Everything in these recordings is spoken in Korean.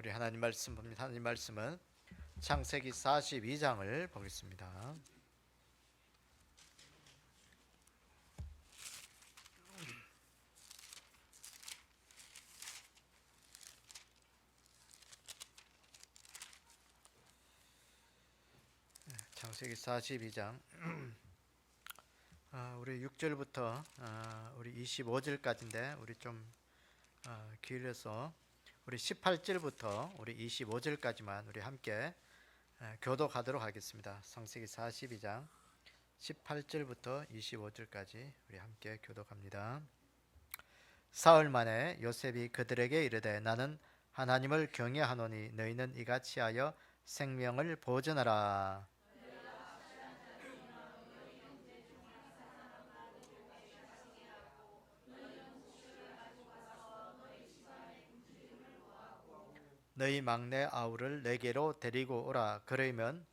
우리 하나님 말씀 봅니다. 하나님 말씀은 창세기 42장을 보겠습니다. 창세기 42장 우리 6절부터 우리 25절까지인데 우리 좀 길어서 우리 18절부터 우리 25절까지만 우리 함께 교독하도록 하겠습니다. 창세기 42장 18절부터 25절까지 우리 함께 교독합니다. 사흘 만에 요셉이 그들에게 이르되 나는 하나님을 경외하노니 너희는 이같이 하여 생명을 보존하라. 너희 막내 아우를 내게로 데리고 오라. 그러면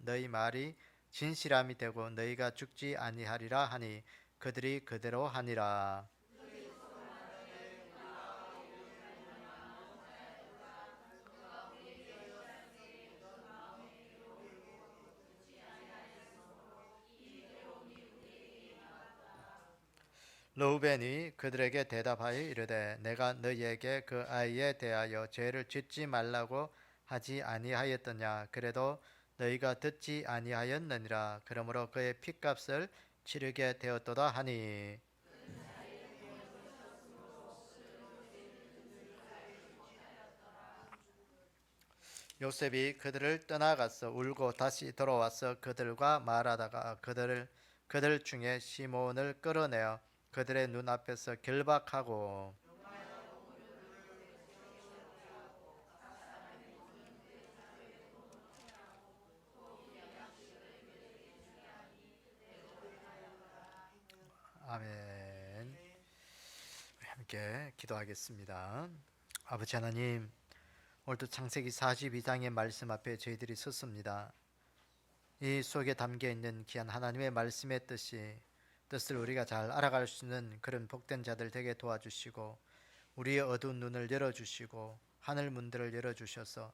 너희 말이 진실함이 되고 너희가 죽지 아니하리라 하니 그들이 그대로 하니라. 르우벤이 그들에게 대답하여 이르되 내가 너희에게 그 아이에 대하여 죄를 짓지 말라고 하지 아니하였더냐. 그래도 너희가 듣지 아니하였느니라. 그러므로 그의 핏값을 치르게 되었도다 하니 요셉이 그들을 떠나가서 울고 다시 돌아와서 그들과 말하다가 그들 중에 시몬을 끌어내어 그들의 눈앞에서 결박하고 아멘. 함께 기도하겠습니다. 아버지 하나님, 오늘도 창세기 42장의 말씀 앞에 저희들이 섰습니다. 이 속에 담겨 있는 귀한 하나님의 말씀의 뜻을 우리가 잘 알아갈 수 있는 그런 복된 자들 되게 도와주시고 우리의 어두운 눈을 열어주시고 하늘 문들을 열어주셔서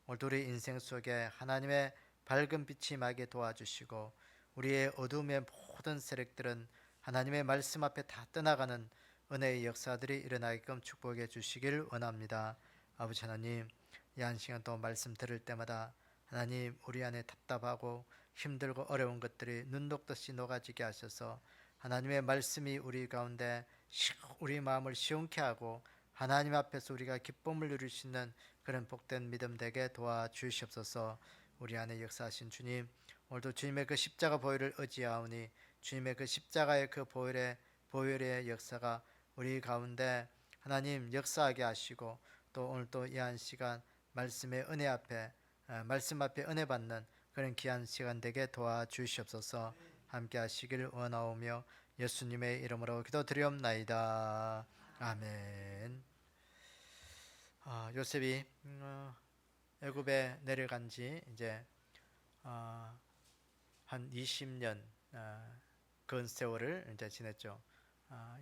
오늘도 우리 인생 속에 하나님의 밝은 빛이 임하게 도와주시고 우리의 어두움의 모든 세력들은 하나님의 말씀 앞에 다 떠나가는 은혜의 역사들이 일어나게끔 축복해 주시길 원합니다. 아버지 하나님, 이 한 시간 또 말씀 들을 때마다 하나님 우리 안에 답답하고 힘들고 어려운 것들이 눈 녹듯이 녹아지게 하셔서 하나님의 말씀이 우리 가운데 우리 마음을 시원케 하고 하나님 앞에서 우리가 기쁨을 누릴 수 있는 그런 복된 믿음 되게 도와주시옵소서. 우리 안에 역사하신 주님, 오늘도 주님의 그 십자가 보혈을 의지하오니 주님의 그 십자가의 그 보혈의 역사가 우리 가운데 하나님 역사하게 하시고 또 오늘 또 이 한 시간 말씀의 은혜 앞에 말씀 앞에 은혜 받는 그런 귀한 시간 되게 도와주시옵소서. 함께 하시길 원하오며 예수님의 이름으로 기도드리옵나이다. 아멘. 요셉이 애굽에 내려간 지 이제 한 20년 근 세월을 이제 지냈죠.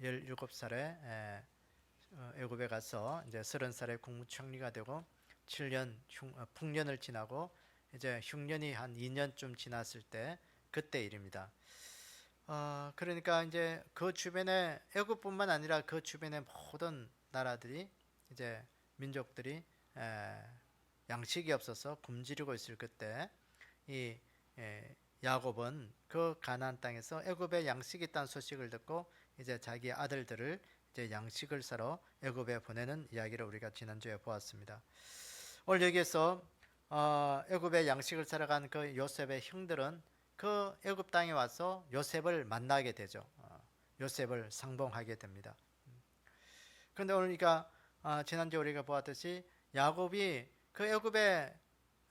17살에 애굽에 가서 이제 30살에 국무총리가 되고 7년 풍년을 지나고 이제 흉년이 한 2년쯤 지났을 때 그때 일입니다. 그러니까 이제 그 주변에 애굽뿐만 아니라 그 주변의 모든 나라들이 이제 민족들이 양식이 없어서 굶주리고 있을 그때 이 야곱은 그 가나안 땅에서 애굽에 양식이 있다는 소식을 듣고 이제 자기 아들들을 이제 양식을 사러 애굽에 보내는 이야기를 우리가 지난주에 보았습니다. 오늘 여기에서 애굽에 양식을 사러 간 그 요셉의 형들은 그 애굽 땅에 와서 요셉을 만나게 되죠. 요셉을 상봉하게 됩니다. 그런데 오늘 우리가 지난주에 우리가 보았듯이 야곱이 그 애굽에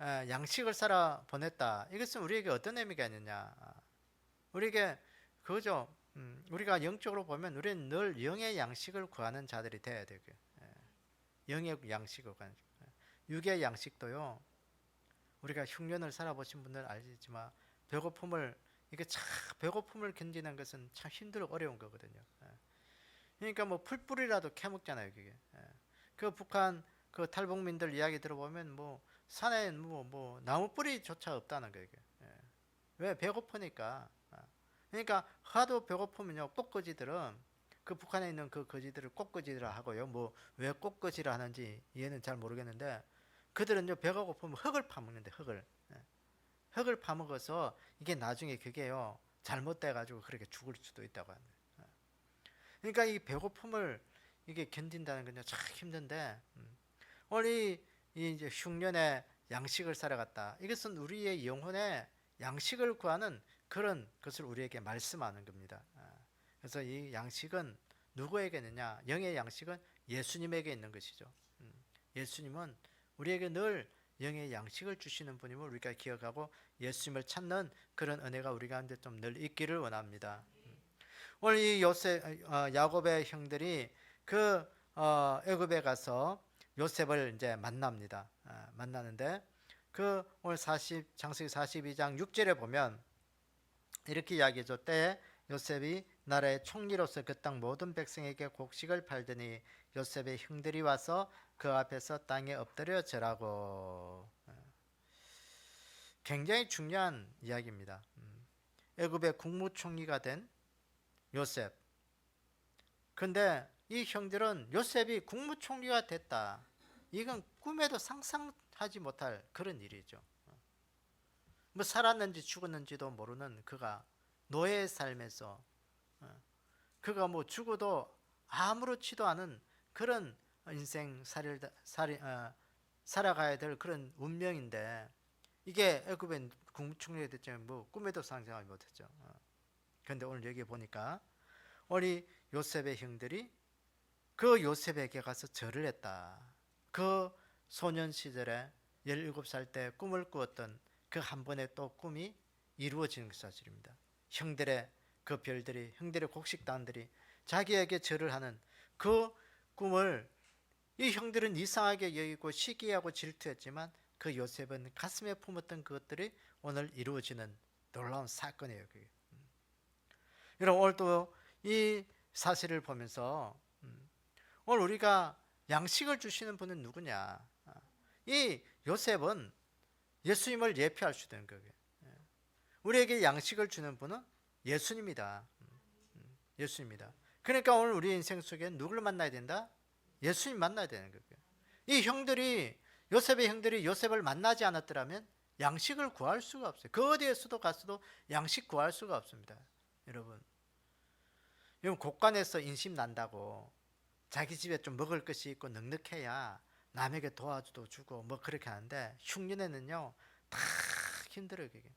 양식을 사러 보냈다. 이것은 우리에게 어떤 의미가 있느냐? 우리에게 그거죠. 우리가 영적으로 보면 우리는 늘 영의 양식을 구하는 자들이 돼야 되고요. 영의 양식을 구하는. 육의 양식도요. 우리가 흉년을 살아보신 분들 알지만 배고픔을 견디는 것은 참 힘들고 어려운 거거든요. 그러니까 뭐 풀뿌리라도 캐먹잖아요, 그게. 그 북한 그 탈북민들 이야기 들어보면 뭐 산에 뭐 나무 뿌리조차 없다는 거예요. 예. 왜? 배고프니까. 그러니까 하도 배고프면요, 꽃거지들은 그 북한에 있는 그 거지들을 꽃거지라 하고요. 뭐 왜 꽃거지라 하는지 이해는 잘 모르겠는데, 그들은요 배가 고프면 흙을 파먹는데, 흙을. 예. 흙을 파먹어서 이게 나중에 그게요 잘못돼 가지고 그렇게 죽을 수도 있다고 합니다. 그러니까 이 배고픔을 이게 견딘다는 건요 참 힘든데, 오늘 이 이제 흉년에 양식을 사러 갔다. 이것은 우리의 영혼에 양식을 구하는 그런 것을 우리에게 말씀하는 겁니다. 그래서 이 양식은 누구에게 있느냐? 영의 양식은 예수님에게 있는 것이죠. 예수님은 우리에게 늘 영의 양식을 주시는 분임을 우리가 기억하고 예수님을 찾는 그런 은혜가 우리 가운데 좀 늘 있기를 원합니다. 오늘 이 야곱의 형들이 그 애굽에 가서 요셉을 이제 만납니다. 만나는데 그 오늘 창세기 42장 6절에 보면 이렇게 이야기해줘. 때에 요셉이 나라의 총리로서 그 땅 모든 백성에게 곡식을 팔더니 요셉의 형들이 와서 그 앞에서 땅에 엎드려 절하고. 굉장히 중요한 이야기입니다. 애굽의 국무총리가 된 요셉. 근데 이 형들은 요셉이 국무총리가 됐다, 이건 꿈에도 상상하지 못할 그런 일이죠. 뭐 살았는지 죽었는지도 모르는 그가 노예의 삶에서 그가 뭐 죽어도 아무렇지도 않은 그런 인생 살아가야 될 그런 운명인데, 이게 애굽의 국무총리가 됐지만 뭐 꿈에도 상상하지 못했죠. 그런데 오늘 여기 보니까 우리 요셉의 형들이 그 요셉에게 가서 절을 했다. 그 소년 시절에 17살 때 꿈을 꾸었던 그 한 번의 또 꿈이 이루어지는 사실입니다. 형들의 그 별들이, 형들의 곡식단들이 자기에게 절을 하는 그 꿈을 이 형들은 이상하게 여기고 시기하고 질투했지만, 그 요셉은 가슴에 품었던 그것들이 오늘 이루어지는 놀라운 사건이에요. 그게. 여러분, 오늘 또 이 사실을 보면서 오늘 우리가 양식을 주시는 분은 누구냐? 이 요셉은 예수님을 예표할 수 있는 거예요. 우리에게 양식을 주는 분은 예수님이다. 예수님이다. 그러니까 오늘 우리 인생 속에 누구를 만나야 된다? 예수님 만나야 되는 거예요. 이 형들이, 요셉의 형들이 요셉을 만나지 않았더라면 양식을 구할 수가 없어요. 그 어디에서도 갔어도 양식 구할 수가 없습니다. 여러분 곳간에서 인심 난다고 자기 집에 좀 먹을 것이 있고 넉넉해야 남에게 도와주도 주고 뭐 그렇게 하는데, 흉년에는요 다 힘들어요. 그게.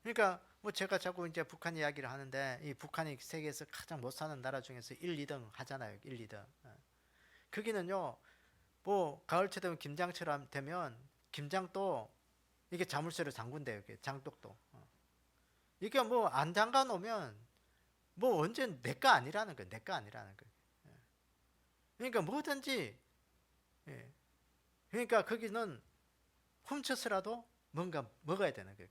그러니까 뭐 제가 자꾸 이제 북한 이야기를 하는데, 이 북한이 세계에서 가장 못 사는 나라 중에서 1, 2등 하잖아요. 1, 2등. 거기는요 뭐 가을철 되면 김장철 되면 김장도 이게 자물쇠로 잠근대요. 이게 장독도. 이게 뭐 안 잠가 놓으면 뭐 언제 내 거 아니라는 거예요. 내 거 아니라는 거예요. 그러니까 뭐든지, 그러니까 거기는 훔쳐서라도 뭔가 먹어야 되는 거예요.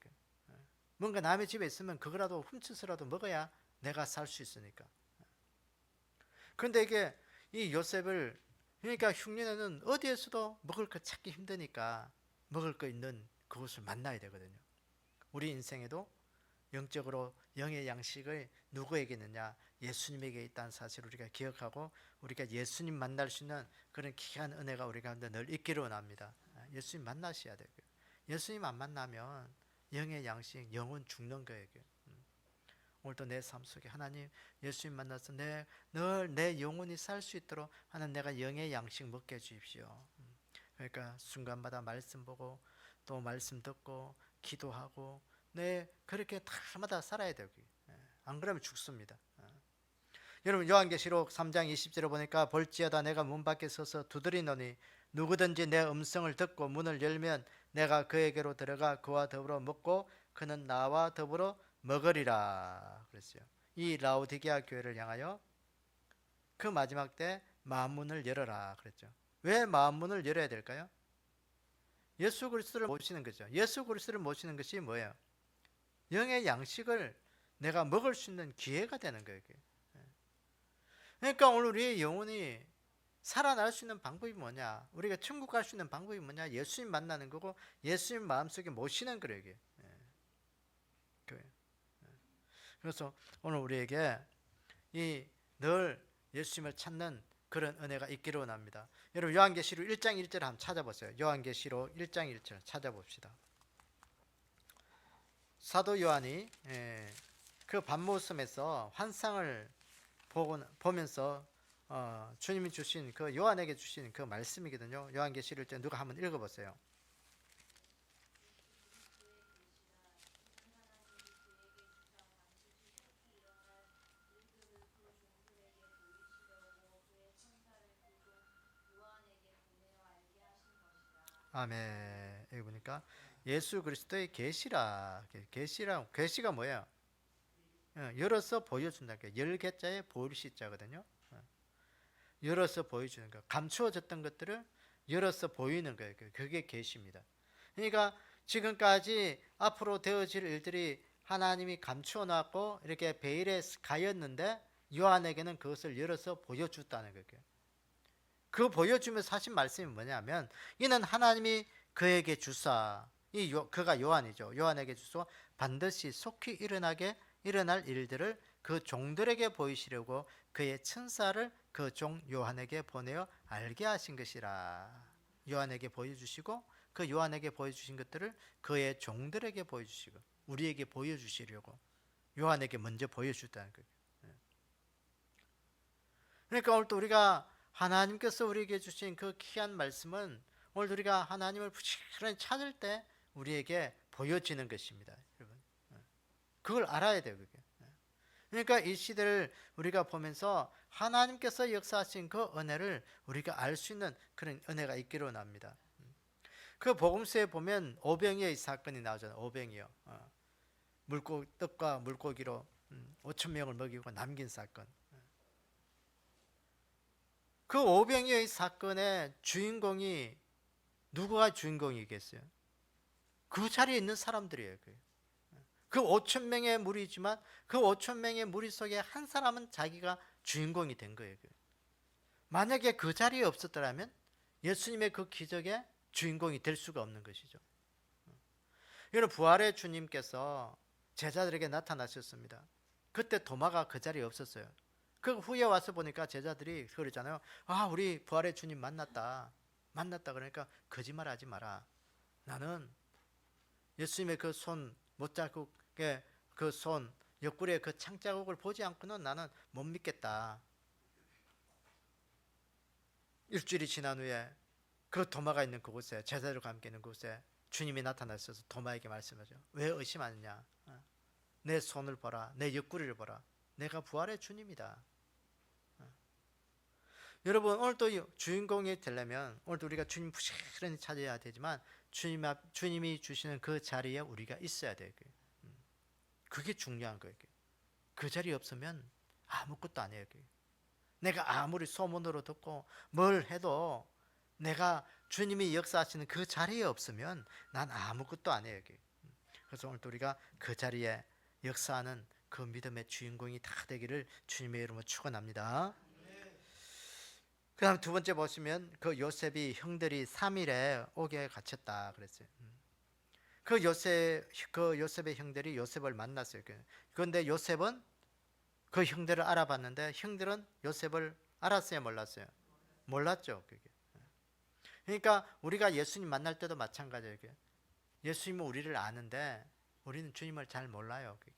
뭔가 남의 집에 있으면 그거라도 훔쳐서라도 먹어야 내가 살 수 있으니까. 그런데 이게 이 요셉을, 그러니까 흉년에는 어디에서도 먹을 거 찾기 힘드니까 먹을 거 있는 그곳을 만나야 되거든요. 우리 인생에도 영적으로 영의 양식을 누구에게 있느냐? 예수님에게 있다는 사실을 우리가 기억하고 우리가 예수님 만날 수 있는 그런 귀한 은혜가 우리 가운데 늘 있기를 원합니다. 예수님 만나셔야 되고요. 예수님 안 만나면 영의 양식, 영은 죽는 거예요. 오늘도 내 삶 속에 하나님, 예수님 만나서 늘 내 영혼이 살 수 있도록 하나님, 내가 영의 양식 먹게 해주십시오. 그러니까 순간마다 말씀 보고 또 말씀 듣고 기도하고 그렇게 날마다 살아야 되고, 안 그러면 죽습니다. 여러분 요한계시록 3장 20절에 보니까 볼지어다 내가 문 밖에 서서 두드리노니 누구든지 내 음성을 듣고 문을 열면 내가 그에게로 들어가 그와 더불어 먹고 그는 나와 더불어 먹으리라 그랬어요. 이 라오디게아 교회를 향하여 그 마지막 때 마음문을 열어라 그랬죠. 왜 마음문을 열어야 될까요? 예수 그리스도를 모시는 거죠. 예수 그리스도를 모시는 것이 뭐예요? 영의 양식을 내가 먹을 수 있는 기회가 되는 거예요. 그러니까 오늘 우리의 영혼이 살아날 수 있는 방법이 뭐냐? 우리가 천국 갈 수 있는 방법이 뭐냐? 예수님 만나는 거고 예수님 마음속에 모시는 거예요. 이게. 그래요. 그래서 오늘 우리에게 이 늘 예수님을 찾는 그런 은혜가 있기를 원합니다. 여러분 요한계시록 1장 1절 한번 찾아보세요. 요한계시록 1장 1절 찾아봅시다. 사도 요한이 그 밤모섬에서 환상을 보면서 주님이 주신 그 요한에게 주신 그 말씀이거든요. 요한계시록 때 누가 한번 읽어보세요. 아멘. 여기 보니까 예수 그리스도의 계시라. 계시가 뭐예요? 열어서 보여준다. 열개자의 보일시자거든요. 열어서 보여주는 거. 감추어졌던 것들을 열어서 보이는 거예요. 그게 계시입니다. 그러니까 지금까지 앞으로 되어질 일들이 하나님이 감추어 놨고 이렇게 베일에 가였는데 요한에게는 그것을 열어서 보여줬다는 거예요. 그 보여주면서 하신 말씀이 뭐냐면 이는 하나님이 그에게 주사 그가 요한이죠. 요한에게 주소 반드시 속히 일어날 일들을 그 종들에게 보이시려고 그의 천사를 그 종 요한에게 보내어 알게 하신 것이라. 요한에게 보여주시고 그 요한에게 보여주신 것들을 그의 종들에게 보여주시고 우리에게 보여주시려고 요한에게 먼저 보여주셨다는 거예요. 그러니까 오늘 또 우리가 하나님께서 우리에게 주신 그 귀한 말씀은 오늘 우리가 하나님을 부지런히 찾을 때 우리에게 보여지는 것입니다. 여러분, 그걸 알아야 돼요. 그게. 그러니까 이 시대를 우리가 보면서 하나님께서 역사하신 그 은혜를 우리가 알 수 있는 그런 은혜가 있기를 원합니다. 그 복음서에 보면 오병이어의 사건이 나오잖아요. 오병이어. 떡과 물고기로 5천 명을 먹이고 남긴 사건. 그 오병이어의 사건의 주인공이 누구가 주인공이겠어요? 그 자리에 있는 사람들이에요. 그 5천 명의 무리지만 그 5천 명의 무리 속에 한 사람은 자기가 주인공이 된 거예요. 만약에 그 자리에 없었더라면 예수님의 그 기적의 주인공이 될 수가 없는 것이죠. 이런 부활의 주님께서 제자들에게 나타나셨습니다. 그때 도마가 그 자리에 없었어요. 그 후에 와서 보니까 제자들이 그러잖아요. 아, 우리 부활의 주님 만났다. 그러니까 거짓말하지 마라. 나는 예수님의 그 손 못자국의 그 손 옆구리의 그 창자국을 보지 않고는 나는 못 믿겠다. 일주일이 지난 후에 그 도마가 있는 그곳에 제자들과 함께 있는 그곳에 주님이 나타나셔서 도마에게 말씀하죠. 왜 의심하느냐? 내 손을 보라. 내 옆구리를 보라. 내가 부활의 주님이다. 여러분 오늘도 주인공이 되려면 오늘도 우리가 주님 부지런히 찾아야 되지만 주님이 주시는 그 자리에 우리가 있어야 돼요. 그게 중요한 거예요. 그 자리에 없으면 아무것도 안 해요. 내가 아무리 소문으로 듣고 뭘 해도 내가 주님이 역사하시는 그 자리에 없으면 난 아무것도 안 해요. 그래서 오늘도 우리가 그 자리에 역사하는 그 믿음의 주인공이 다 되기를 주님의 이름으로 축원합니다. 그 다음 두 번째 보시면 그 요셉이 형들이 3일에 옥에 갇혔다 그랬어요. 그 요셉의 형들이 요셉을 만났어요. 그런데 요셉은 그 형들을 알아봤는데 형들은 요셉을 알았어요, 몰랐어요? 몰랐죠. 그게. 그러니까 우리가 예수님 만날 때도 마찬가지예요. 예수님은 우리를 아는데 우리는 주님을 잘 몰라요. 그게.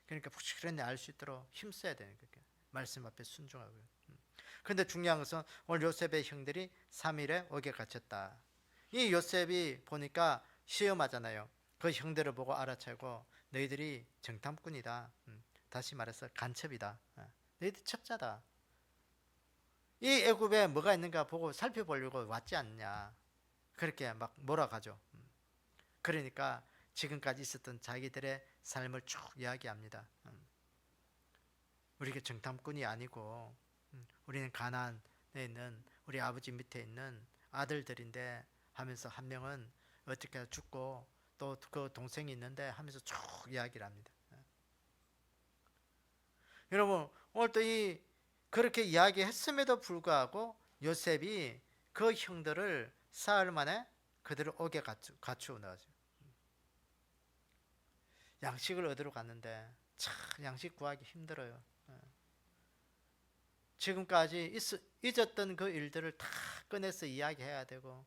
그러니까 부지런히 알 수 있도록 힘써야 되는 거예요. 말씀 앞에 순종하고요. 그런데 중요한 것은 오늘 요셉의 형들이 3일에 옥에 갇혔다. 이 요셉이 보니까 시험하잖아요. 그 형들을 보고 알아채고 너희들이 정탐꾼이다. 다시 말해서 간첩이다. 너희들 첩자다. 이 애굽에 뭐가 있는가 보고 살펴보려고 왔지 않냐. 그렇게 막 몰아가죠. 그러니까 지금까지 있었던 자기들의 삶을 쭉 이야기합니다. 우리가 정탐꾼이 아니고 우리는 가나안에 있는 우리 아버지 밑에 있는 아들들인데 하면서 한 명은 어떻게 죽고 또 그 동생이 있는데 하면서 쭉 이야기를 합니다. 여러분 오늘 또 그렇게 이야기했음에도 불구하고 요셉이 그 형들을 사흘 만에 그들을 옥에 갖추어 넣었어요. 양식을 얻으러 갔는데 참 양식 구하기 힘들어요. 지금까지 잊었던 그 일들을 다 꺼내서 이야기해야 되고,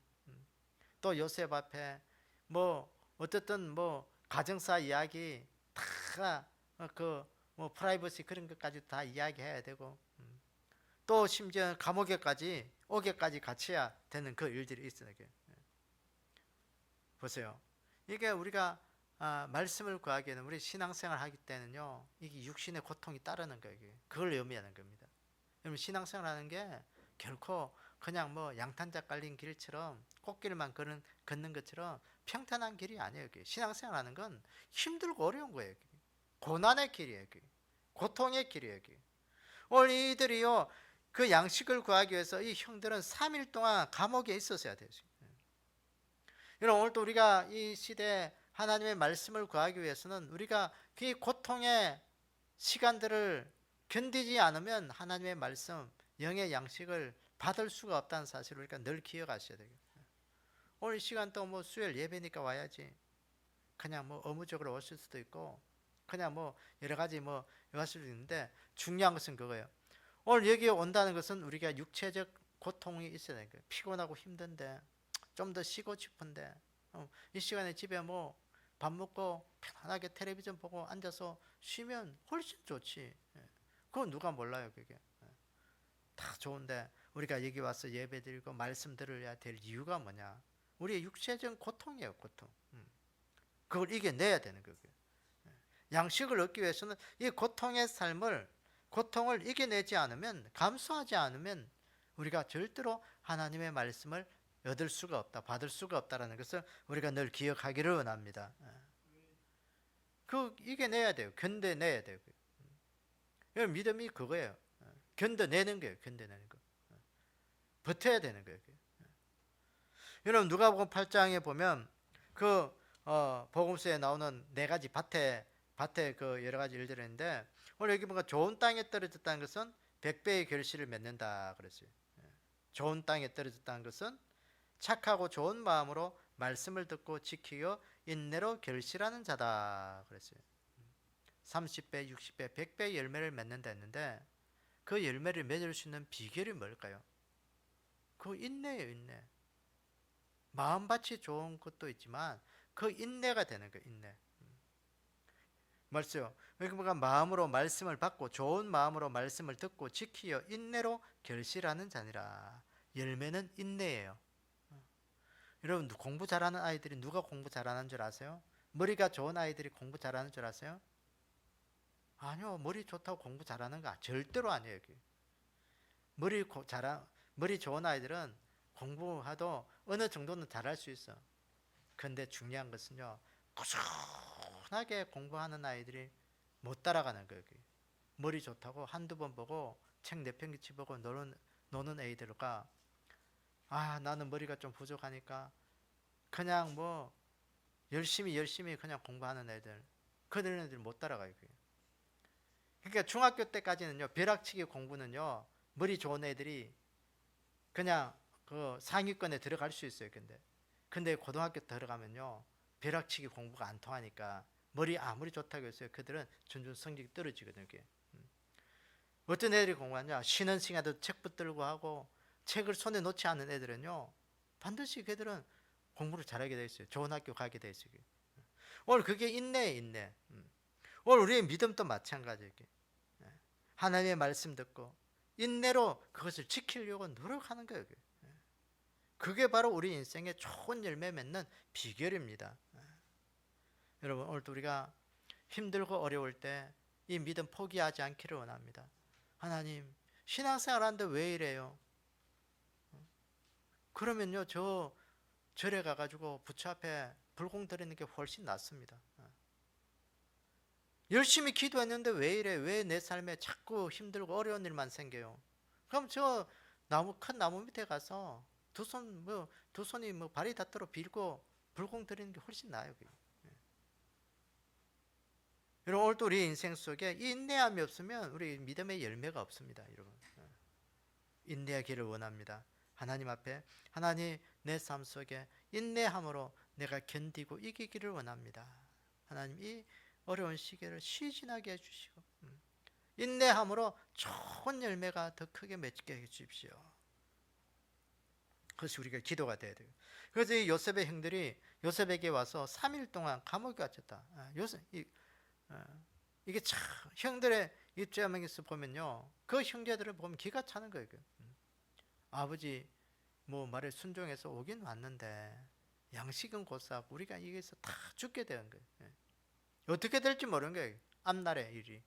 또 요셉 앞에 뭐 어쨌든 뭐 가정사 이야기 다그뭐 프라이버시 그런 것까지 다 이야기해야 되고, 또 심지어 감옥에까지 옥에까지 갇혀야 되는 그 일들이 있어요. 보세요. 이게 우리가 말씀을 구하기에는 우리 신앙생활 하기 때는요, 이게 육신의 고통이 따르는 거예요. 그걸 의미하는 겁니다. 여러분 신앙생활 하는 게 결코 그냥 뭐 양탄자 깔린 길처럼 꽃길만 걷는 것처럼 평탄한 길이 아니에요. 신앙생활 하는 건 힘들고 어려운 거예요. 고난의 길이에요. 고통의 길이에요. 오늘 이들이요, 그 양식을 구하기 위해서 이 형들은 3일 동안 감옥에 있었어야 돼요. 여러분 오늘도 우리가 이 시대에 하나님의 말씀을 구하기 위해서는 우리가 그 고통의 시간들을 견디지 않으면 하나님의 말씀, 영의 양식을 받을 수가 없다는 사실을 우리가 늘 기억하셔야 돼요. 오늘 이 시간 또 뭐 수요일 예배니까 와야지. 그냥 뭐 의무적으로 오실 수도 있고, 그냥 뭐 여러 가지 뭐 왔을 수도 있는데, 중요한 것은 그거예요. 오늘 여기에 온다는 것은 우리가 육체적 고통이 있어야 되는 거예요. 피곤하고 힘든데, 좀 더 쉬고 싶은데, 이 시간에 집에 뭐 밥 먹고 편안하게 텔레비전 보고 앉아서 쉬면 훨씬 좋지. 그건 누가 몰라요, 그게. 다 좋은데 우리가 여기 와서 예배 드리고 말씀 들어야 될 이유가 뭐냐? 우리의 육체적 고통이에요, 고통. 그걸 이겨내야 되는 거고요. 양식을 얻기 위해서는 이 고통을 이겨내지 않으면, 감수하지 않으면 우리가 절대로 하나님의 말씀을 얻을 수가 없다, 받을 수가 없다라는 것을 우리가 늘 기억하기를 원합니다. 그 이겨내야 돼요. 견뎌내야 돼요. 믿음이 그거예요. 견뎌내는 거예요. 견뎌내는 거. 버텨야 되는 거예요. 여러분 누가복음 8장에 보면 그 복음서에 나오는 네 가지 밭에 그 여러 가지 일들이 있는데, 오늘 여기 보니까 좋은 땅에 떨어졌다는 것은 100배의 결실을 맺는다 그랬어요. 좋은 땅에 떨어졌다는 것은 착하고 좋은 마음으로 말씀을 듣고 지키어 인내로 결실하는 자다 그랬어요. 30배, 60배, 100배의 열매를 맺는다 했는데, 그 열매를 맺을 수 있는 비결이 뭘까요? 그 인내예요, 인내. 마음밭이 좋은 것도 있지만 그 인내가 되는 거예요, 인내. 말씀. 그러니까 마음으로 말씀을 받고 좋은 마음으로 말씀을 듣고 지키어 인내로 결실하는 자니라. 열매는 인내예요. 여러분 공부 잘하는 아이들이 누가 공부 잘하는 줄 아세요? 머리가 좋은 아이들이 공부 잘하는 줄 아세요? 아니요, 머리 좋다고 공부 잘하는 거 절대로 아니에요. 머리 좋은 아이들은 공부해도 어느 정도는 잘할 수 있어. 근데 중요한 것은요, 꾸준하게 공부하는 아이들이 못 따라가는 거예요. 머리 좋다고 한두 번 보고 책 내팽개치 보고 노는 애들과, 나는 머리가 좀 부족하니까 그냥 뭐 열심히 그냥 공부하는 애들, 그런 애들 못 따라가요. 그러니까 중학교 때까지는요, 벼락치기 공부는요, 머리 좋은 애들이 그냥 그 상위권에 들어갈 수 있어요. 근데 고등학교 들어가면요, 벼락치기 공부가 안 통하니까 머리 아무리 좋다고 해서요, 그들은 점점 성적이 떨어지거든요. 어떤 애들이 공부하냐, 쉬는 시간에도 책 붙들고 하고 책을 손에 놓지 않는 애들은요, 반드시 그들은 공부를 잘하게 돼 있어요. 좋은 학교 가게 돼 있어요. 오늘 그게 인내예요, 인내. 오늘 우리의 믿음도 마찬가지예요. 하나님의 말씀 듣고 인내로 그것을 지키려고 노력하는 거예요. 그게 바로 우리 인생의 좋은 열매 맺는 비결입니다. 여러분 오늘도 우리가 힘들고 어려울 때 이 믿음 포기하지 않기를 원합니다. 하나님, 신앙생활 하는데 왜 이래요? 그러면요, 절에 가가지고 부처 앞에 불공 드리는 게 훨씬 낫습니다. 열심히 기도했는데 왜 이래? 왜 내 삶에 자꾸 힘들고 어려운 일만 생겨요? 그럼 큰 나무 밑에 가서 두 손이 발이 닿도록 빌고 불공 드리는 게 훨씬 나아요. 여러분 오늘도 우리 인생 속에 이 인내함이 없으면 우리 믿음의 열매가 없습니다. 여러분 인내하기를 원합니다. 하나님 앞에 하나님 내 삶 속에 인내함으로 내가 견디고 이기기를 원합니다. 하나님 이 어려운 시기를 시진하게 해주시고 인내함으로 좋은 열매가 더 크게 맺게 해주십시오. 그것이 우리가 기도가 돼야 돼요. 그래서 이 요셉의 형들이 요셉에게 와서 3일 동안 감옥에 갇혔다. 이게 참 형들의 입장에서 보면요, 그 형제들을 보면 기가 차는 거예요. 아버지 뭐 말에 순종해서 오긴 왔는데 양식은 고사하고 우리가 이게서 다 죽게 되는 거예요. 어떻게 될지 모르는 거예요. 앞날의 일이.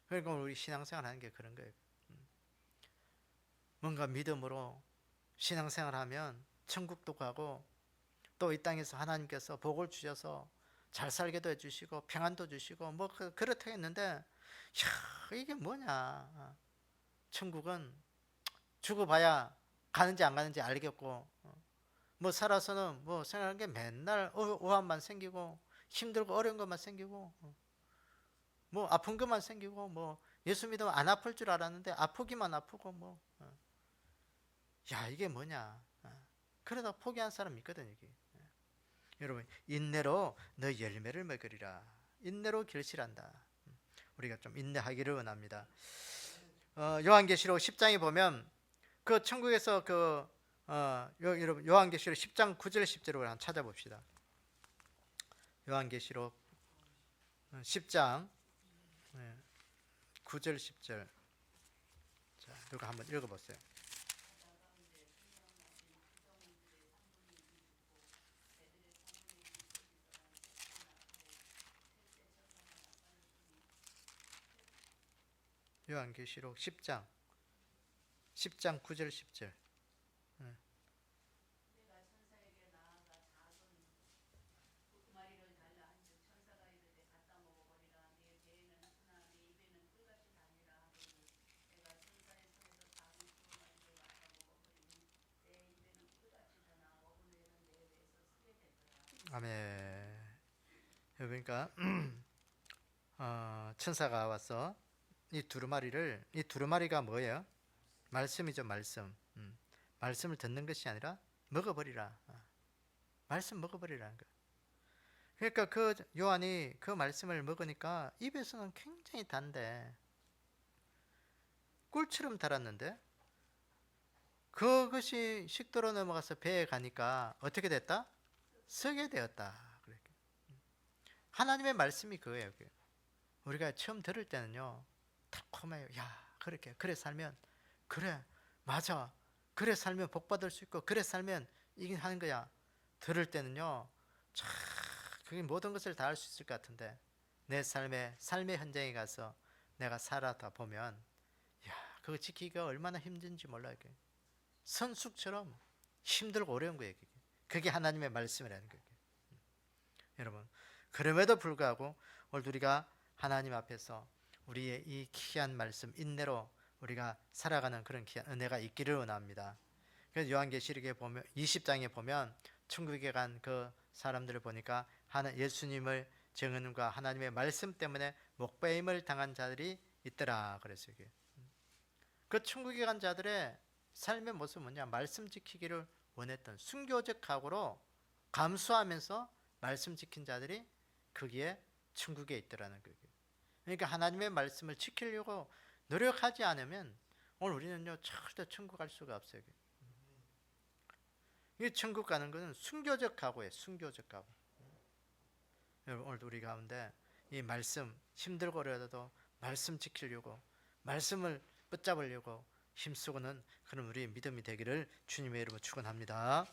그러니까 우리 신앙생활 하는 게 그런 거예요. 뭔가 믿음으로 신앙생활 하면 천국도 가고 또 이 땅에서 하나님께서 복을 주셔서 잘 살게도 해주시고 평안도 주시고 뭐 그렇다 했는데 이게 뭐냐, 천국은 죽어봐야 가는지 안 가는지 알겠고 뭐 살아서는 뭐 생각하는 게 맨날 오한만 생기고 힘들고 어려운 것만 생기고 뭐 아픈 것만 생기고 뭐 예수 믿으면 안 아플 줄 알았는데 아프기만 아프고 뭐 이게 뭐냐, 그러다 포기한 사람 있거든 이게. 여러분 인내로 너 열매를 먹으리라. 인내로 결실한다. 우리가 좀 인내하기를 원합니다. 요한계시록 10장에 보면 그 천국에서 여러분 요한계시록 10장 9절 10절을 한번 찾아봅시다. 요한계시록 10장 9절 10절. 자, 누가 한번 읽어보세요. 요한계시록 10장 9절 10절. 아멘. 그러니까 천사가 와서 이 두루마리가 뭐예요? 말씀이죠. 말씀을 듣는 것이 아니라 먹어버리라. 말씀 먹어버리라는 거예요. 그러니까 그 요한이 그 말씀을 먹으니까 입에서는 굉장히 단데 꿀처럼 달았는데 그것이 식도로 넘어가서 배에 가니까 어떻게 됐다? 쓰게 되었다. 하나님의 말씀이 그거예요. 우리가 처음 들을 때는요, 달콤해요. 그래 살면, 그래 맞아, 그래 살면 복 받을 수 있고, 그래 살면 이긴 하는 거야. 들을 때는요, 참 그게 모든 것을 다 할 수 있을 것 같은데 내 삶의 현장에 가서 내가 살아다 보면, 그거 지키기가 얼마나 힘든지 몰라요. 선숙처럼 힘들고 어려운 거예요. 그게 하나님의 말씀이라는 거예요. 여러분, 그럼에도 불구하고 오늘 우리가 하나님 앞에서 우리의 이 귀한 말씀 인내로 우리가 살아가는 그런 귀한 은혜가 있기를 원합니다. 그래서 요한계시록에 보면 20장에 보면 천국에 간 그 사람들을 보니까 예수님을 증언과 하나님의 말씀 때문에 목배임을 당한 자들이 있더라 그랬어요. 그 천국에 간 자들의 삶의 모습은 뭐냐? 말씀 지키기를 원했던 순교적 각오로 감수하면서 말씀 지킨 자들이 거기에 천국에 있더라는 거예요. 그러니까 하나님의 말씀을 지키려고 노력하지 않으면 오늘 우리는요 절대 천국 갈 수가 없어요. 이 천국 가는 것은 순교적 각오예요. 순교적 각오. 여러분 오늘 우리 가운데 이 말씀 힘들고 어려워도 말씀 지키려고 말씀을 붙잡으려고 힘쓰고는 그런 우리의 믿음이 되기를 주님의 이름으로 축원합니다.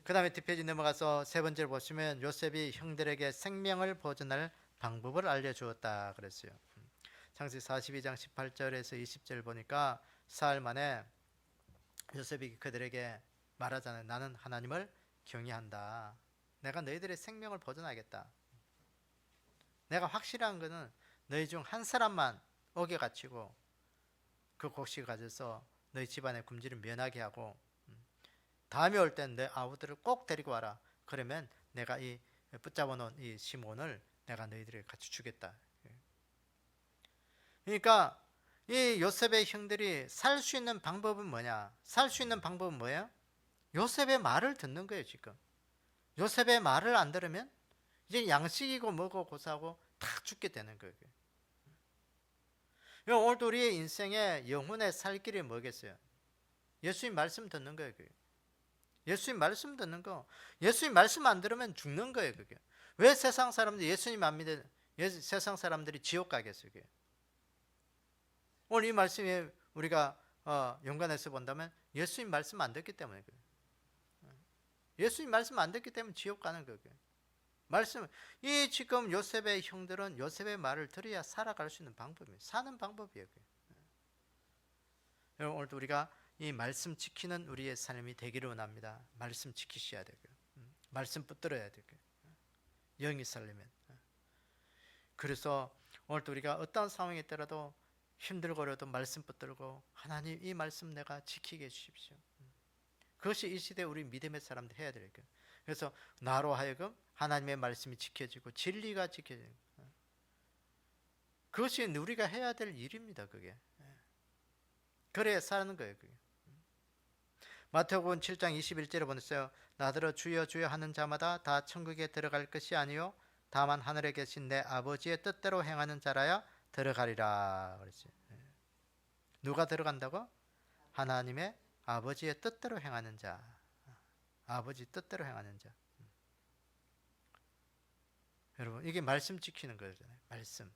그 다음에 뒷페이지 넘어가서 세 번째를 보시면 요셉이 형들에게 생명을 보존할 방법을 알려주었다 그랬어요. 창세기 42장 18절에서 20절 보니까 사흘 만에 요셉이 그들에게 말하잖아요. 나는 하나님을 경외한다. 내가 너희들의 생명을 보존하겠다. 내가 확실한 것은 너희 중 한 사람만 옥에 갇히고 그 곡식을 가져서 너희 집안의 굶주림 면하게 하고 다음에 올 땐 내 아우들을 꼭 데리고 와라. 그러면 내가 이 붙잡아 놓은 이 시몬을 내가 너희들에게 같이 주겠다. 그러니까 이 요셉의 형들이 살 수 있는 방법은 뭐냐? 살 수 있는 방법은 뭐예요? 요셉의 말을 듣는 거예요, 지금. 요셉의 말을 안 들으면 이제 양식이고 뭐고 고사하고 다 죽게 되는 거예요. 오늘도 우리의 인생의 영혼의 살 길이 뭐겠어요? 예수님 말씀 듣는 거예요, 그게. 예수님 말씀 듣는 거. 예수님 말씀 안 들으면 죽는 거예요, 그게. 왜 세상 사람들이 예수님 안 믿는 세상 사람들이 지옥 가겠어요, 그게. 오늘 이 말씀이 우리가 연관해서 본다면 예수님 말씀 안 듣기 때문에 그래요. 예수님 말씀 안 듣기 때문에 지옥 가는 거예요. 말씀, 이 지금 요셉의 형들은 요셉의 말을 들어야 살아갈 수 있는 방법이에요. 사는 방법이에요. 여러분, 오늘도 우리가 이 말씀 지키는 우리의 삶이 되기를 원합니다. 말씀 지키셔야 되고요. 말씀 붙들어야 되고요. 영이 살려면. 그래서 오늘도 우리가 어떤 상황에 있더라도 힘들고 어려도 말씀 붙들고 하나님 이 말씀 내가 지키게 해주십시오. 그것이 이 시대 우리 믿음의 사람들 해야 될 거예요. 그래서 나로 하여금 하나님의 말씀이 지켜지고 진리가 지켜지는 그것이 우리가 해야 될 일입니다. 그게 그래야 사는 거예요. 그게. 마태복음 7장 21절에 보냈어요. 나더러 주여 주여 하는 자마다 다 천국에 들어갈 것이 아니요 다만 하늘에 계신 내 아버지의 뜻대로 행하는 자라야 들어가리라 그랬어요. 누가 들어간다고? 하나님의 아버지의 뜻대로 행하는 자. 아버지 뜻대로 행하는 자. 여러분 이게 말씀 지키는 거잖아요. 말씀.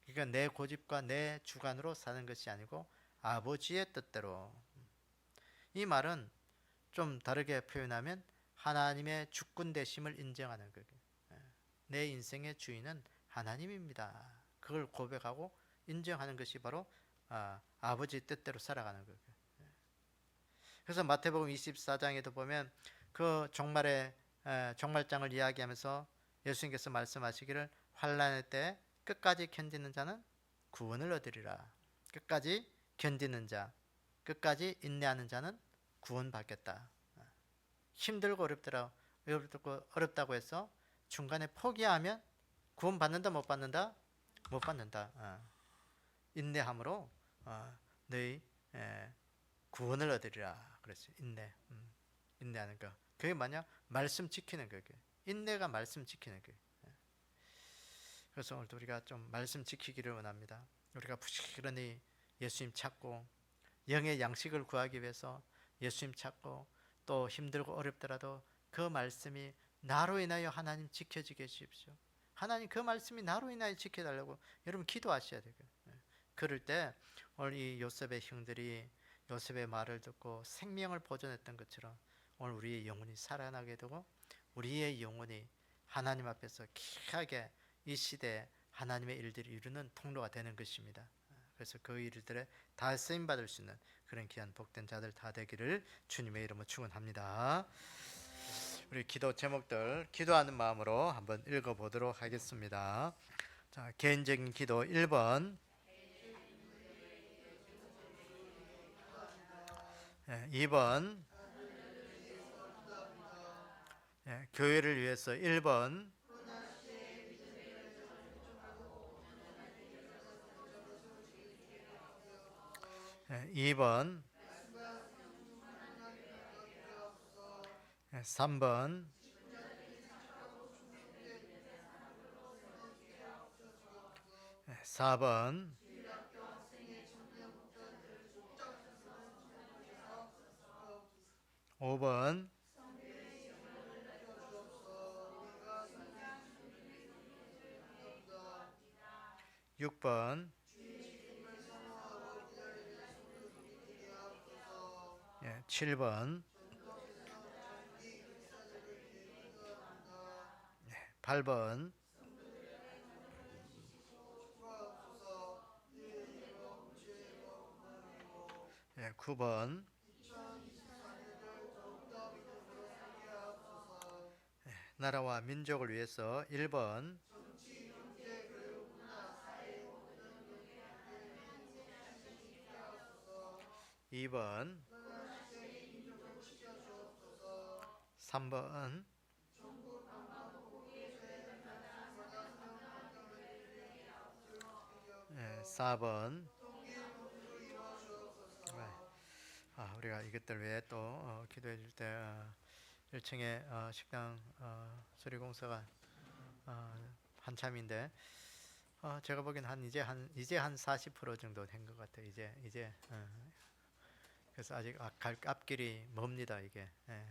그러니까 내 고집과 내 주관으로 사는 것이 아니고 아버지의 뜻대로. 이 말은 좀 다르게 표현하면 하나님의 주권 되심을 인정하는 거예요. 내 인생의 주인은 하나님입니다. 그걸 고백하고 인정하는 것이 바로 아버지 뜻대로 살아가는 거예요. 그래서 마태복음 24장에도 보면 그 종말의 종말장을 이야기하면서 예수님께서 말씀하시기를 환난의 때 끝까지 견디는 자는 구원을 얻으리라. 끝까지 견디는 자, 끝까지 인내하는 자는 구원받겠다. 힘들고 어렵다고 해서 중간에 포기하면 구원받는다 못 받는다? 못 받는다. 인내함으로 너희 구원을 얻으리라 그랬어요. 인내하는 거. 그게 뭐냐? 말씀 지키는 거예요. 인내가 말씀 지키는 거예요. 그래서 오늘도 우리가 좀 말씀 지키기를 원합니다. 우리가 부지런히 예수님 찾고 영의 양식을 구하기 위해서 예수님 찾고 또 힘들고 어렵더라도 그 말씀이 나로 인하여 하나님 지켜지게 해주십시오. 하나님 그 말씀이 나로 인하여 지켜달라고 여러분 기도하셔야 돼요. 그럴 때 오늘 이 요셉의 형들이 요셉의 말을 듣고 생명을 보존했던 것처럼 오늘 우리의 영혼이 살아나게 되고 우리의 영혼이 하나님 앞에서 귀하게 이 시대에 하나님의 일들을 이루는 통로가 되는 것입니다. 그래서 그 일들에 다 쓰임 받을 수 있는 그런 귀한 복된 자들 다 되기를 주님의 이름으로 축원합니다. 우리 기도 제목들 기도하는 마음으로 한번 읽어보도록 하겠습니다. 자, 개인적인 기도 1번 2번 교회를 위해서 1번 2번 3번 4번 5번 6번 7번 8번 9번 나라와 민족을 위해서 1번 2번 3번 4번 우리가 이것들 외에 또 기도해 줄 때 1층에 식당 수리공사가 한참인데 제가 보기엔 이제 한 40% 정도 된 것 같아요. 이제 그래서 아직 앞길이 멉니다 이게. 예.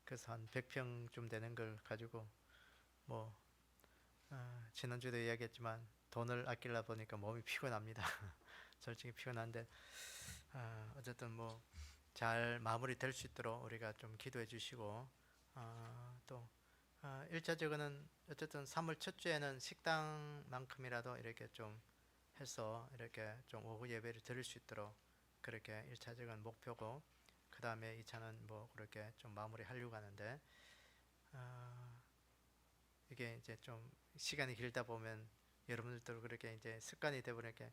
그래서 한 100평쯤 되는 걸 가지고 뭐 지난주에도 이야기했지만 돈을 아끼려 보니까 몸이 피곤합니다. 솔직히 피곤한데 어쨌든 뭐 잘 마무리될 수 있도록 우리가 좀 기도해 주시고 또 1차적으로는 어쨌든 3월 첫 주에는 식당만큼이라도 이렇게 좀 해서 이렇게 좀 오후 예배를 드릴 수 있도록 그렇게 1차적인 목표고, 그 다음에 2차는 뭐 그렇게 좀 마무리하려고 하는데 이게 이제 좀 시간이 길다 보면 여러분들도 그렇게 이제 습관이 되버리니까,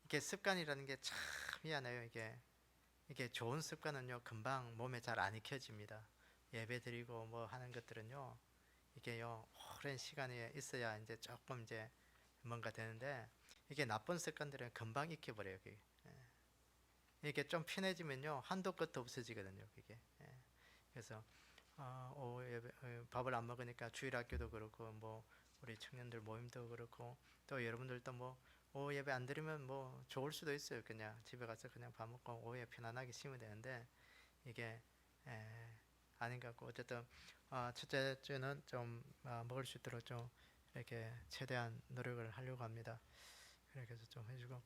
이게 습관이라는 게 참 미안해요. 이게 좋은 습관은요 금방 몸에 잘 안 익혀집니다. 예배 드리고 뭐 하는 것들은요 이게요 오랜 시간이 있어야 이제 조금 이제 뭔가 되는데, 이게 나쁜 습관들은 금방 익혀버려요. 이게 좀 편해지면요 한도 끝도 없어지거든요 그게. 그래서 오후 예배, 밥을 안 먹으니까 주일학교도 그렇고 뭐 우리 청년들 모임도 그렇고 또 여러분들도 뭐 오후 예배 안 드리면 뭐 좋을 수도 있어요. 그냥 집에 가서 그냥 밥 먹고 오후에 편안하게 쉬면 되는데 이게 에, 아닌 것 같고, 어쨌든 첫째 주는 좀 먹을 수 있도록 좀 이렇게 최대한 노력을 하려고 합니다. 그래서 좀 해주고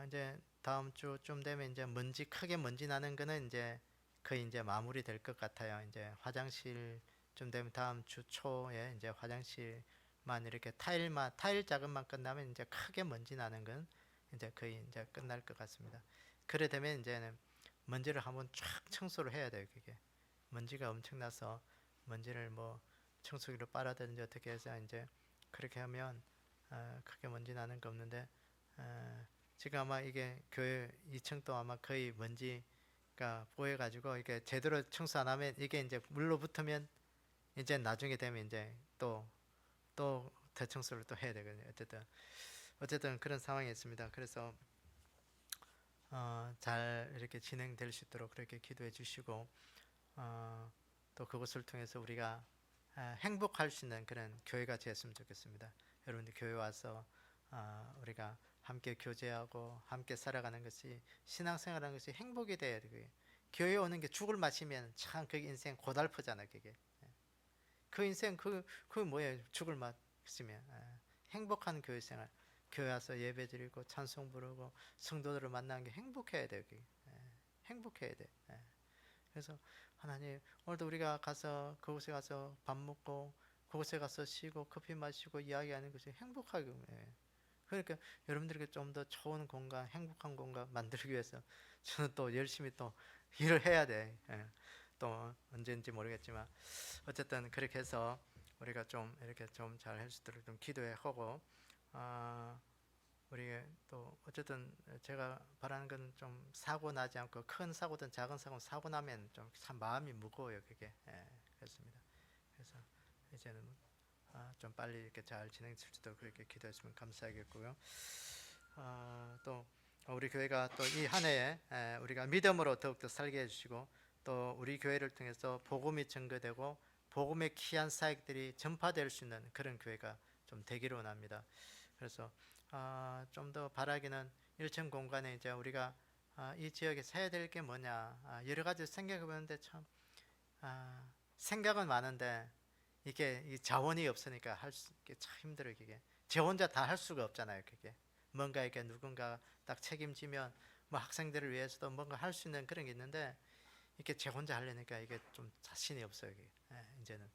이제 다음 주쯤 되면 이제 크게 먼지 나는 거는 이제 거의 이제 마무리 될 것 같아요. 이제 화장실 좀 되면 다음 주 초에 이제 화장실만 이렇게 타일 작업만 끝나면 이제 크게 먼지 나는 건 이제 거의 이제 끝날 것 같습니다. 그래 되면 이제는 먼지를 한번 쫙 청소를 해야 돼요. 그게 먼지가 엄청나서 먼지를 뭐 청소기로 빨아들든지 어떻게 해서 이제 그렇게 하면 크게 먼지 나는 거 없는데, 지금 아마 이게 교회 2층도 아마 거의 먼지가 보여가지고 이게 제대로 청소 안 하면 이게 이제 물로 붙으면 이제 나중에 되면 이제 또 대청소를 또 해야 되거든요. 어쨌든 그런 상황이 있습니다. 그래서 잘 이렇게 진행될 수 있도록 그렇게 기도해 주시고 또 그것을 통해서 우리가 행복할 수 있는 그런 교회가 되었으면 좋겠습니다. 여러분들 교회 와서 우리가 함께 교제하고 함께 살아가는 것이, 신앙생활하는 것이 행복이 돼야 돼요. 교회 오는 게 죽을 맛이면 참 그 인생 고달프잖아요. 그게 그 인생 그 뭐예요? 죽을 맛이면 행복한 교회 생활, 교회 와서 예배드리고 찬송 부르고 성도들을 만나는 게 행복해야 돼요. 그게 행복해야 돼. 그래서 하나님, 오늘도 우리가 가서 그곳에 가서 밥 먹고 그곳에 가서 쉬고 커피 마시고 이야기하는 것이 행복하게 그러니까 여러분들에게 좀 더 좋은 공간, 행복한 공간 만들기 위해서 저는 또 열심히 또 일을 해야 돼. 또 언제인지 모르겠지만 어쨌든 그렇게 해서 우리가 좀 이렇게 좀 잘 할 수 있도록 좀 기도해 하고, 우리 또 어쨌든 제가 바라는 건 좀 사고 나지 않고, 큰 사고든 작은 사고 나면 좀 참 마음이 무거워요 그게. 그렇습니다. 그래서 이제는 좀 빨리 이렇게 잘 진행될 수 있도록 그렇게 기도했으면 감사하겠고요. 또 우리 교회가 또 이 한 해에 우리가 믿음으로 더욱더 살게 해주시고, 또 우리 교회를 통해서 복음이 증거되고 복음의 귀한 사역들이 전파될 수 있는 그런 교회가 좀 되기를 원합니다. 그래서 좀 더 바라기는 1층 공간에 이제 우리가 이 지역에서 해야 될 게 뭐냐, 여러 가지 생각해 보는데 참 생각은 많은데 이게 이 자원이 없으니까 게 참 힘들어요. 그게 제 혼자 다 할 수가 없잖아요. 그게 뭔가 이렇게 누군가 딱 책임지면 뭐 학생들을 위해서도 뭔가 할 수 있는 그런 게 있는데, 이게 제 혼자 하려니까 이게 좀 자신이 없어요. 이게. 이제는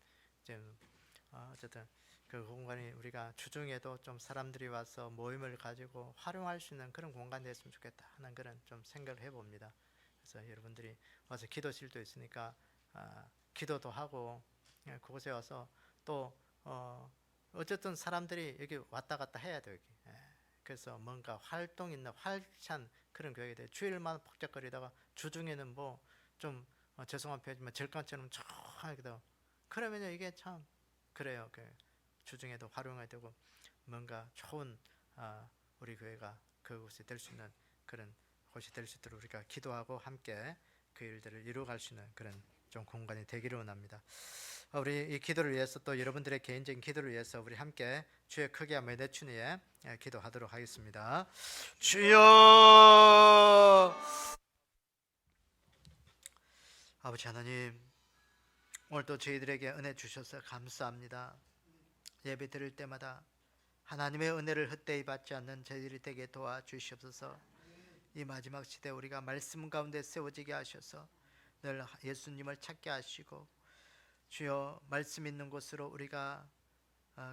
어쨌든 그 공간이 우리가 주중에도 좀 사람들이 와서 모임을 가지고 활용할 수 있는 그런 공간이 됐으면 좋겠다 하는 그런 좀 생각을 해봅니다. 그래서 여러분들이 와서 기도실도 있으니까 기도도 하고, 그곳에 와서 또 어쨌든 사람들이 여기 왔다 갔다 해야 돼요. 여기. 그래서 뭔가 활동 있는 활기찬 그런 교회가 돼요. 주일만 복잡거리다가 주중에는 뭐 좀 죄송한 표현이지만 절간처럼 쫙하게 되고, 그러면요 이게 참 그래요. 그 주중에도 활용해야 되고 뭔가 좋은 우리 교회가 그곳이 될 수 있는 그런 곳이 될 수 있도록 우리가 기도하고 함께 그 일들을 이루어갈 수 있는 그런 좀 공간이 되기를 원합니다. 우리 이 기도를 위해서 또 여러분들의 개인적인 기도를 위해서 우리 함께 주의 크게 한번 내추니에 기도하도록 하겠습니다. 주여, 아버지 하나님, 오늘도 저희들에게 은혜 주셔서 감사합니다. 예배 드릴 때마다 하나님의 은혜를 헛되이 받지 않는 저희들이 되게 도와주시옵소서. 이 마지막 시대 우리가 말씀 가운데 세워지게 하셔서 늘 예수님을 찾게 하시고, 주여 말씀 있는 곳으로 우리가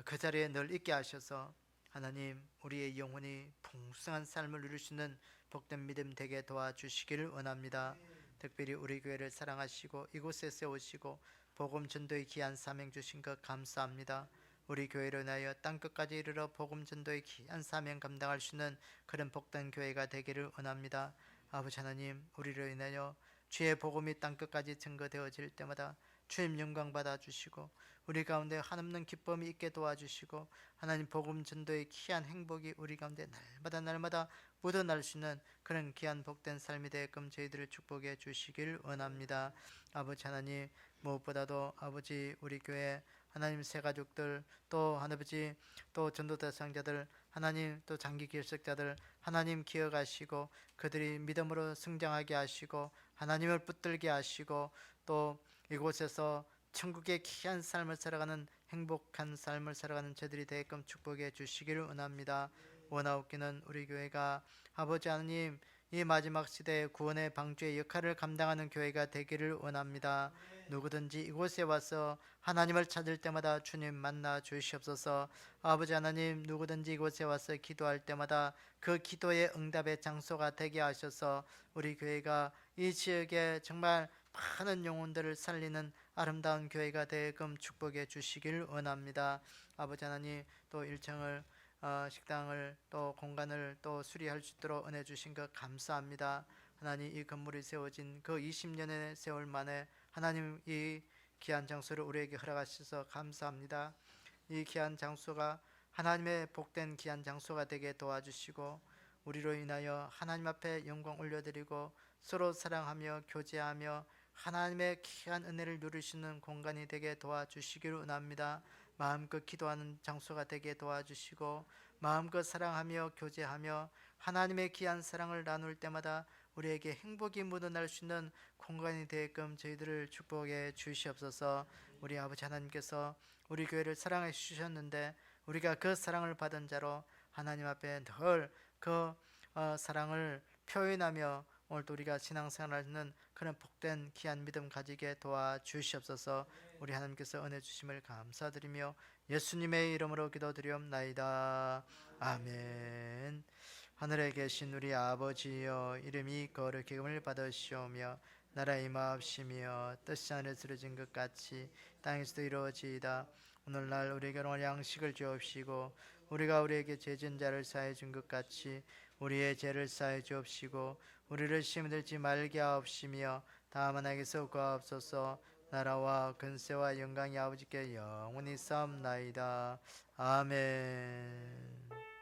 그 자리에 늘 있게 하셔서 하나님 우리의 영혼이 풍성한 삶을 누릴 수 있는 복된 믿음 되게 도와주시기를 원합니다. 특별히 우리 교회를 사랑하시고 이곳에 세우시고 복음 전도의 귀한 사명 주신 것 감사합니다. 우리 교회를 인하여 땅끝까지 이르러 복음 전도의 귀한 사명 감당할 수 있는 그런 복된 교회가 되기를 원합니다. 아버지 하나님, 우리를 인하여 주의 복음이 땅끝까지 증거되어질 때마다 주님 영광 받아주시고 우리 가운데 한없는 기쁨이 있게 도와주시고 하나님 복음 전도의 귀한 행복이 우리 가운데 날마다 묻어날 수 있는 그런 귀한 복된 삶이 되게끔 저희들을 축복해 주시길 원합니다. 아버지 하나님, 무엇보다도 아버지 우리 교회 하나님 새 가족들, 또 하나님 또 전도 대상자들, 하나님 또 장기 길석자들 하나님 기억하시고 그들이 믿음으로 성장하게 하시고 하나님을 붙들게 하시고 또 이곳에서 천국의 귀한 삶을 살아가는 행복한 삶을 살아가는 저들이 되게끔 축복해 주시기를 원합니다. 원하옵기는 우리 교회가 아버지 하나님 이 마지막 시대의 구원의 방주의 역할을 감당하는 교회가 되기를 원합니다. 누구든지 이곳에 와서 하나님을 찾을 때마다 주님 만나 주시옵소서. 아버지 하나님, 누구든지 이곳에 와서 기도할 때마다 그 기도의 응답의 장소가 되게 하셔서 우리 교회가 이 지역에 정말 많은 영혼들을 살리는 아름다운 교회가 되게끔 축복해 주시길 원합니다. 아버지 하나님, 또 1층을 식당을 또 공간을 또 수리할 수 있도록 은혜 주신 것 감사합니다. 하나님, 이 건물이 세워진 그 20년의 세월 만에 하나님 이 귀한 장소를 우리에게 허락하셔서 감사합니다. 이 귀한 장소가 하나님의 복된 귀한 장소가 되게 도와주시고 우리로 인하여 하나님 앞에 영광 올려드리고 서로 사랑하며 교제하며 하나님의 귀한 은혜를 누리시는 공간이 되게 도와주시기를 원합니다. 마음껏 기도하는 장소가 되게 도와주시고 마음껏 사랑하며 교제하며 하나님의 귀한 사랑을 나눌 때마다 우리에게 행복이 묻어날 수 있는 공간이 되게끔 저희들을 축복해 주시옵소서. 우리 아버지 하나님께서 우리 교회를 사랑해 주셨는데 우리가 그 사랑을 받은 자로 하나님 앞에 늘 그 사랑을 표현하며 오늘도 우리가 신앙생활하는 그런 복된 귀한 믿음 가지게 도와주시옵소서. 우리 하나님께서 은혜 주심을 감사드리며 예수님의 이름으로 기도드리옵나이다. 아멘. 하늘에 계신 우리 아버지여, 이름이 거룩함을 받으시오며 나라 임하옵시며 뜻이 하늘에서 이루어진 것 같이 땅에서도 이루어지이다. 오늘날 우리에게 오늘 양식을 주옵시고 우리가 우리에게 죄진 자를 사해 준 것 같이 우리의 죄를 사해 주옵시고 우리를 시험에 들지 말게 하옵시며 다만 악에서 구하옵소서. 나라와 근세와 영광이 아버지께 영원히 싸움나이다. 아멘.